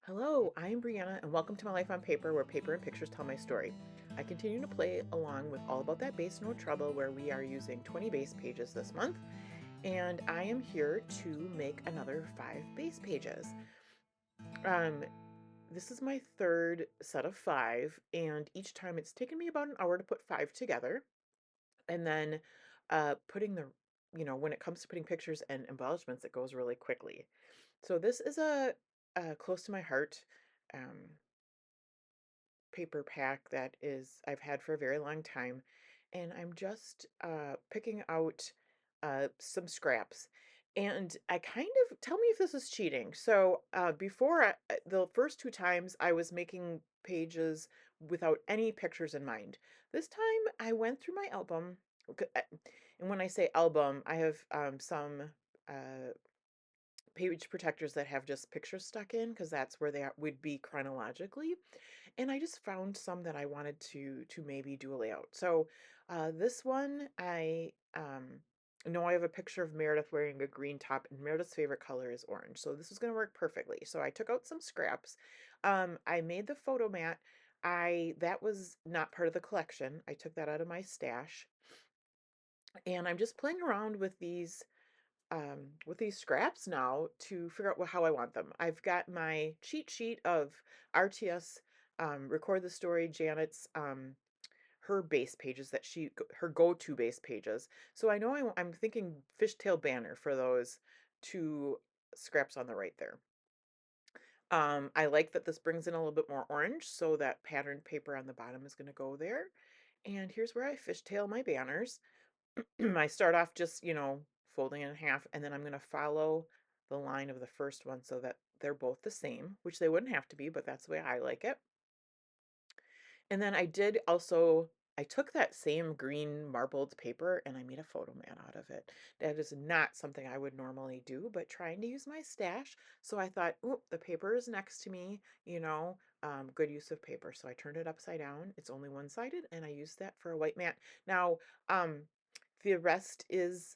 Hello, I'm Brianna, and welcome to My Life on Paper, where paper and pictures tell my story. I continue to play along with All About That Base No Trouble, where we are using 20 base pages this month, and I am here to make another 5 base pages. Um, this is my third set of 5, and each time it's taken me about an hour to put 5 together, and then putting when it comes to putting pictures and embellishments, it goes really quickly. So this is a close to my heart. Um, Paper pack that is I've had for a very long time, and I'm just picking out some scraps. And I kind of tell me if this is cheating. So the first 2 times I was making pages without any pictures in mind. This time I went through my album, and when I say album, I have some uh, page protectors that have just pictures stuck in because that's where would be chronologically, and I just found some that I wanted to maybe do a layout. So this one, I know I have a picture of Meredith wearing a green top, and Meredith's favorite color is orange. So this is going to work perfectly. So I took out some scraps. I made the photo mat. I That was not part of the collection. I took that out of my stash, and I'm just playing around with these scraps now to figure out how I want them. I've got my cheat sheet of RTS, record the story, Janet's her base pages that her go-to base pages. So I know I'm thinking fishtail banner for those 2 scraps on the right there. I like that this brings in a little bit more orange, so that patterned paper on the bottom is going to go there. And here's where I fishtail my banners. I start off just, folding it in half, and then I'm going to follow the line of the first one so that they're both the same, which they wouldn't have to be, but that's the way I like it. And then I took that same green marbled paper and I made a photo mat out of it. That is not something I would normally do, but trying to use my stash. So I thought, oh, the paper is next to me, good use of paper. So I turned it upside down. It's only one-sided, and I used that for a white mat. Now, um, the rest is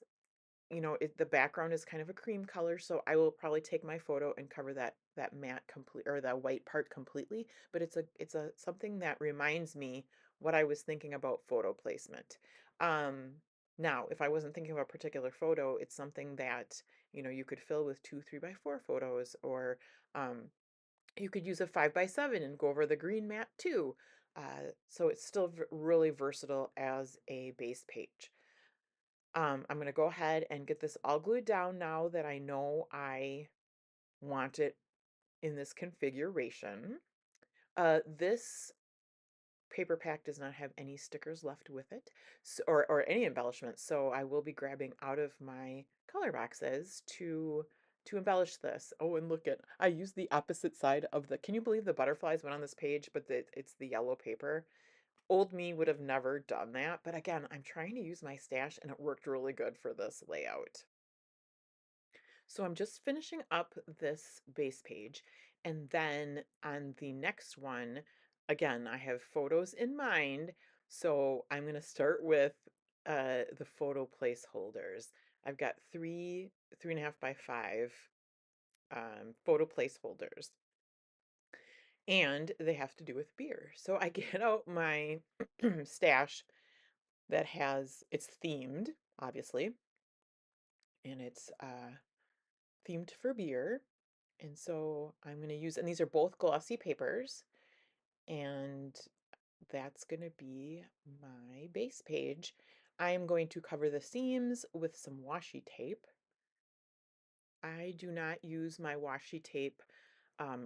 the background is kind of a cream color, so I will probably take my photo and cover that matte complete, or that white part completely, but it's a something that reminds me what I was thinking about photo placement. Um, Now, if I wasn't thinking of a particular photo, it's something that, you could fill with 2 3x4 photos, or um, you could use a 5x7 and go over the green mat too. So it's still really versatile as a base page. I'm going to go ahead and get this all glued down now that I know I want it in this configuration. This paper pack does not have any stickers left with it, or any embellishments, so I will be grabbing out of my color boxes to embellish this. Oh, and look at, I used the opposite side of can you believe the butterflies went on this page, but it's the yellow paper? Old me would have never done that, but again, I'm trying to use my stash and it worked really good for this layout. So I'm just finishing up this base page, and then on the next one, again, I have photos in mind, so I'm going to start with the photo placeholders. I've got 3.5 by 5 photo placeholders, and they have to do with beer. So I get out my stash it's themed, obviously, and it's themed for beer. And so I'm going to use, and these are both glossy papers, and that's going to be my base page. I am going to cover the seams with some washi tape. I do not use my washi tape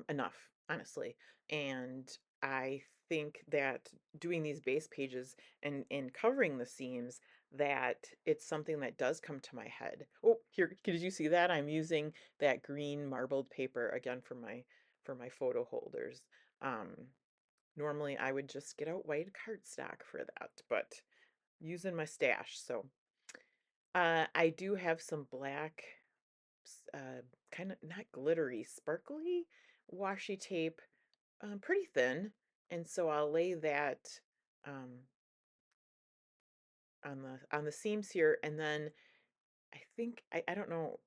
enough, honestly. And I think that doing these base pages and covering the seams, that it's something that does come to my head. Oh, here, did you see that? I'm using that green marbled paper again for my photo holders. Um, Normally I would just get out white cardstock for that, but using my stash. So I do have some black, uh, kind of not glittery, sparkly washi tape, pretty thin. And so I'll lay that um, on the seams here, and then I don't know,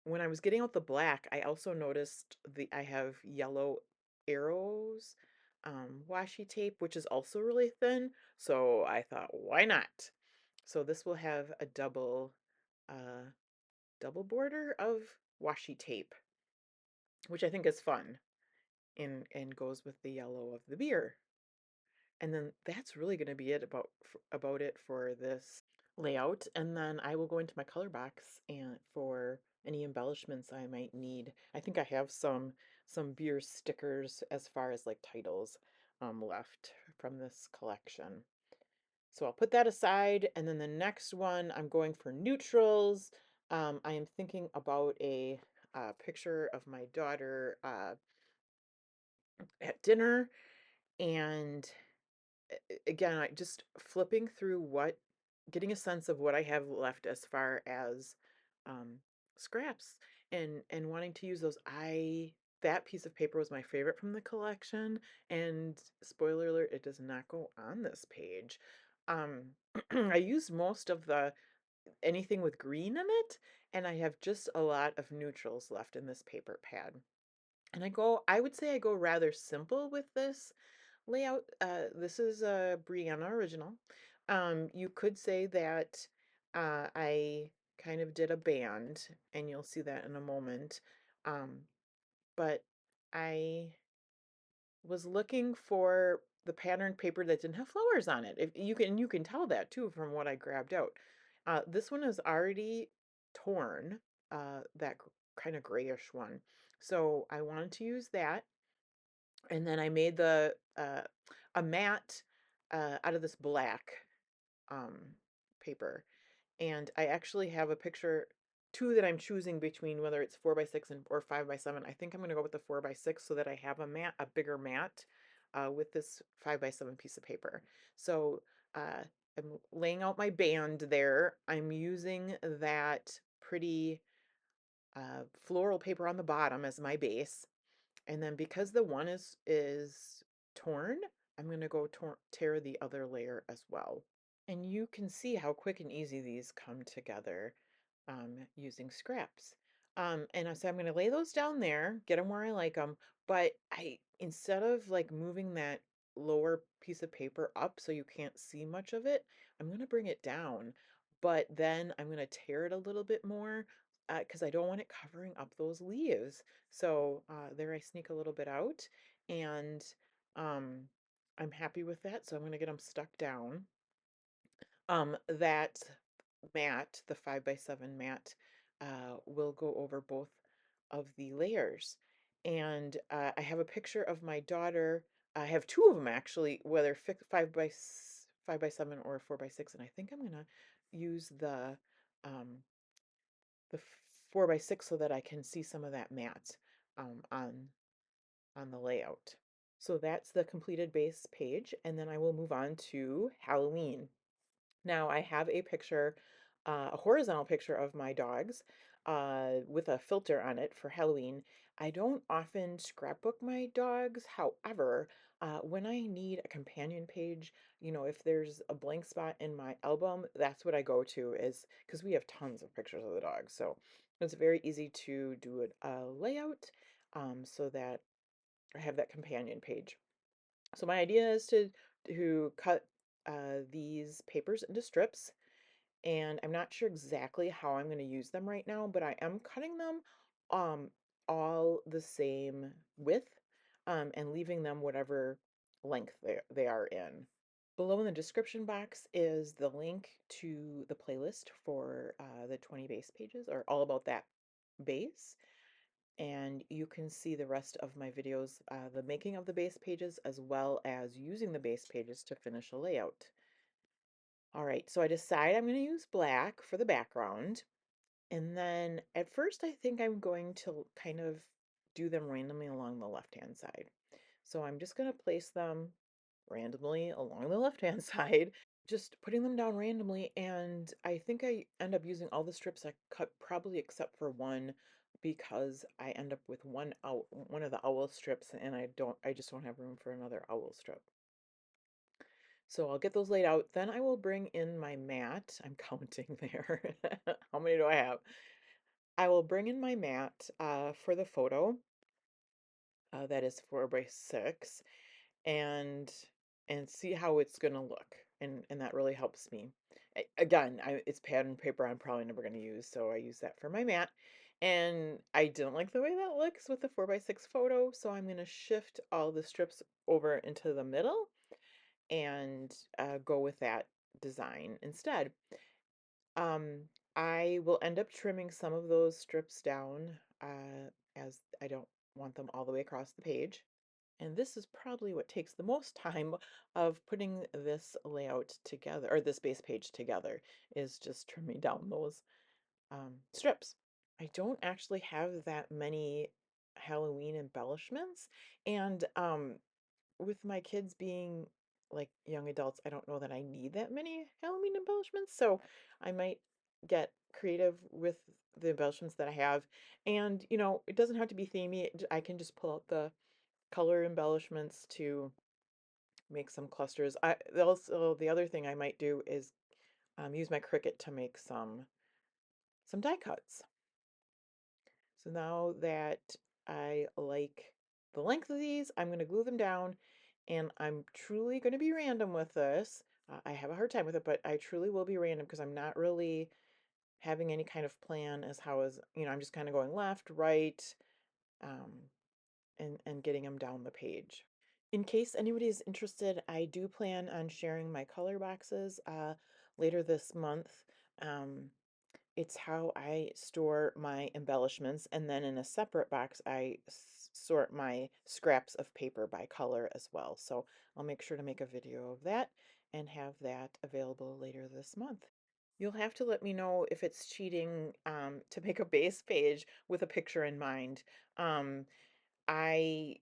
when I was getting out the black, I also noticed I have yellow Arrows washi tape, which is also really thin. So I thought, why not? So this will have a uh, double border of washi tape, which I think is fun and goes with the yellow of the beer. And then that's really going to be it about it for this layout. And then I will go into my color box and for any embellishments I might need. I think I have some beer stickers as far as like titles left from this collection. So I'll put that aside, and then the next one I'm going for neutrals. I am thinking about a picture of my daughter at dinner, and again, I just flipping through getting a sense of what I have left as far as um, scraps and wanting to use those. That piece of paper was my favorite from the collection, and spoiler alert, it does not go on this page. Um, I used most of the anything with green in it, and I have just a lot of neutrals left in this paper pad. And I would say I go rather simple with this layout. This is a Brianna original. You could say that I kind of did a band, and you'll see that in a moment. Um, but I was looking for the patterned paper that didn't have flowers on it. If you can tell that too from what I grabbed out. This one is already torn, that kind of grayish one. So I wanted to use that, and then I made the a mat out of this black um, paper. And I actually have a picture, two that I'm choosing between whether it's 4x6 or 5x7. I think I'm going to go with the 4x6 so that I have a bigger mat with this 5x7 piece of paper. So I'm laying out my band there. I'm using that pretty floral paper on the bottom as my base. And then because the one is torn, I'm going to go tear the other layer as well. And you can see how quick and easy these come together using scraps. So I'm going to lay those down there, get them where I like them, but instead of like moving that lower piece of paper up so you can't see much of it, I'm going to bring it down, but then I'm going to tear it a little bit more because I don't want it covering up those leaves. So there I sneak a little bit out, and um, I'm happy with that. So I'm going to get them stuck down. That mat, the 5x7 mat, will go over both of the layers. And I have a picture of my daughter. I have two of them actually, whether 5x7 or 4x6. And I think I'm gonna use um, the 4x6 so that I can see some of that mat um, on on the layout. So that's the completed base page, and then I will move on to Halloween. Now I have a picture, a horizontal picture of my dogs with a filter on it for Halloween. I don't often scrapbook my dogs. However, when I need a companion page, if there's a blank spot in my album, that's what I go to is because we have tons of pictures of the dogs. So it's very easy to do a layout so that I have that companion page. So my idea is to cut these papers into strips, and I'm not sure exactly how I'm going to use them right now, but I am cutting them um, all the same width and leaving them whatever length they are in. Below in the description box is the link to the playlist for the 20 base pages, or all about that base. And you can see the rest of my videos, the making of the base pages, as well as using the base pages to finish a layout. All right, so I decide I'm going to use black for the background. And then at first, I think I'm going to kind of do them randomly along the left-hand side. So I'm just going to place them randomly along the left-hand side, just putting them down randomly. And I think I end up using all the strips I cut, probably except for one, because I end up with one of the owl strips, and I just don't have room for another owl strip. So I'll get those laid out. Then I will bring in my mat. I'm counting there. How many do I have? I will bring in my mat for the photo. that is 4 by 6, and see how it's gonna look, and that really helps me. Again, it's pattern paper I'm probably never gonna use, so I use that for my mat. And I didn't like the way that looks with the 4 by 6 photo, so I'm gonna shift all the strips over into the middle and go with that design instead. Um, I will end up trimming some of those strips down, as I don't want them all the way across the page. And this is probably what takes the most time of putting this layout together, or this base page together, is just trimming down those strips. I don't actually have that many Halloween embellishments, and with my kids being like young adults, I don't know that I need that many Halloween embellishments, so I might get creative with the embellishments that I have. And it doesn't have to be themey. I can just pull out the color embellishments to make some clusters. Also, the other thing I might do is use my Cricut to make some die cuts. So now that I like the length of these, I'm going to glue them down, and I'm truly going to be random with this. I have a hard time with it, but I truly will be random because I'm not really having any kind of plan as I'm just kind of going left, right, um, and getting them down the page. In case anybody is interested, I do plan on sharing my color boxes later this month. Um, it's how I store my embellishments, and then in a separate box, I sort my scraps of paper by color as well. So I'll make sure to make a video of that and have that available later this month. You'll have to let me know if it's cheating to make a base page with a picture in mind. Um, I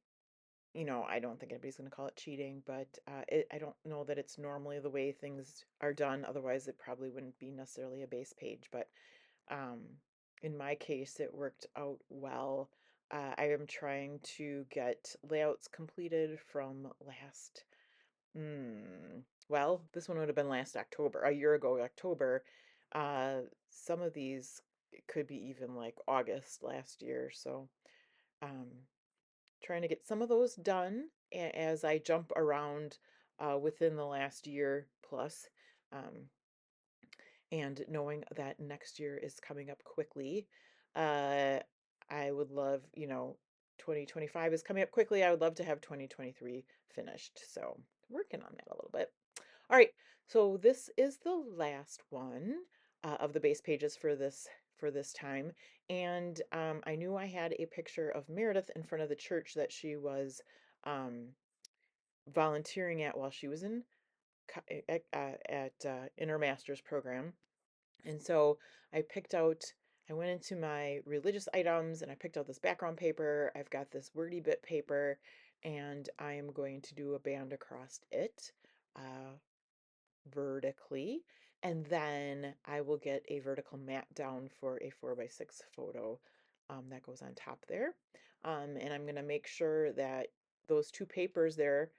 I don't think anybody's going to call it cheating, but I don't know that it's normally the way things are done. Otherwise, it probably wouldn't be necessarily a base page. But um, in my case, it worked out well. I am trying to get layouts completed from well, this one would have been last October, a year ago, October. Some of these could be even like August last year. So, um, trying to get some of those done as I jump around within the last year plus. Um, and knowing that next year is coming up quickly, uh, I would love, 2025 is coming up quickly. I would love to have 2023 finished. So, working on that a little bit. All right, so this is the last one of the base pages for this time, and I knew I had a picture of Meredith in front of the church that she was um, volunteering at while she was in her master's program. And so I picked out, I went into my religious items and I picked out this background paper. I've got this wordy bit paper, and I am going to do a band across it. Uh, Vertically, and then I will get a vertical mat down for a 4 by 6 photo that goes on top there. And I'm going to make sure that those two papers there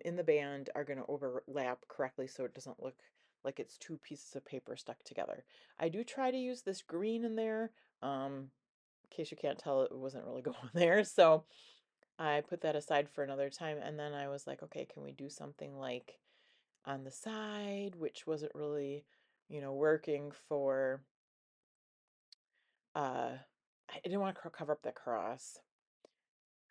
in the band are going to overlap correctly so it doesn't look like it's two pieces of paper stuck together. I do try to use this green in there. In case you can't tell, it wasn't really going there. So I put that aside for another time. And then I was like, okay, can we do something like on the side, which wasn't really, working for, I didn't want to cover up the cross.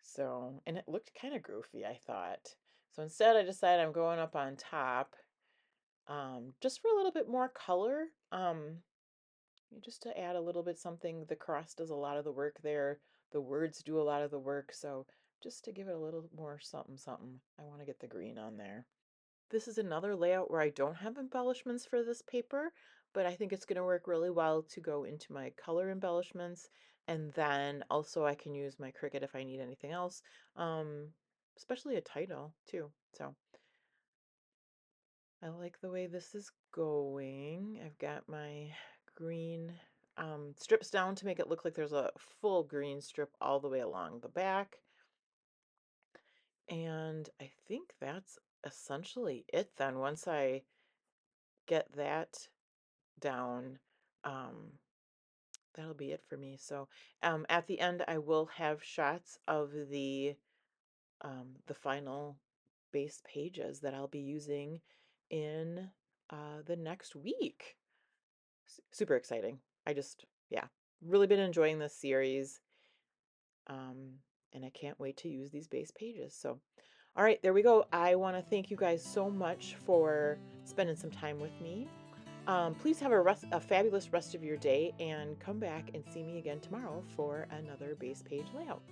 So, and it looked kind of goofy, I thought. So instead, I decided I'm going up on top, just for a little bit more color, just to add a little bit something. The cross does a lot of the work there. The words do a lot of the work. So just to give it a little more something, something, I want to get the green on there. This is another layout where I don't have embellishments for this paper, but I think it's going to work really well to go into my color embellishments. And then also I can use my Cricut if I need anything else, um, especially a title too. So I like the way this is going. I've got my green strips down to make it look like there's a full green strip all the way along the back. And I think that's essentially it then. Once I get that down, um, that'll be it for me. So at the end, I will have shots of the the final base pages that I'll be using in the next week. Super exciting. Yeah, really been enjoying this series. Um, and I can't wait to use these base pages. So, all right, there we go. I want to thank you guys so much for spending some time with me. Please have a fabulous rest of your day and come back and see me again tomorrow for another base page layout.